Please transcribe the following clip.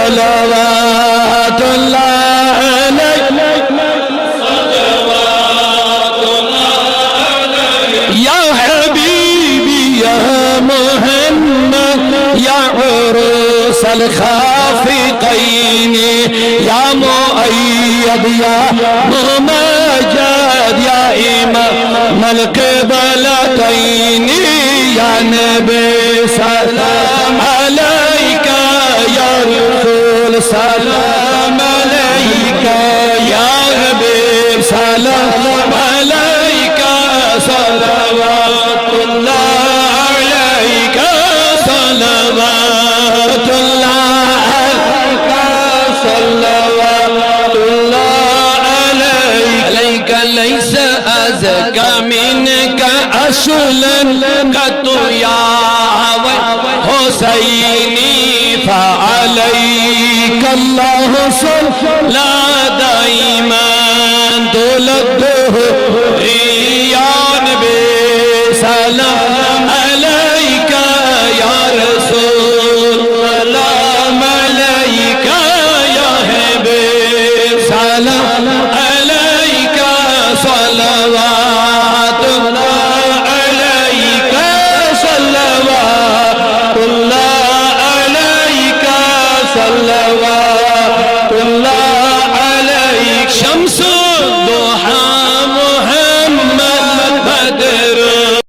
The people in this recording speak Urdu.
صلوات الله عليك يا حبيبي يا محمد يا عروس الخافقين يا مؤيد يا ممجد يا إمام القبلتين يا نبي سلام عليك يا رسول سلام عليك يا حبيب سلام عليك صلوات الله عليك صلوات الله عليك صلوات الله عليك ليس أزكى منك أصلا قط يا حسيني فعليك الله صلى دائما طول الدهر يا نبي سلام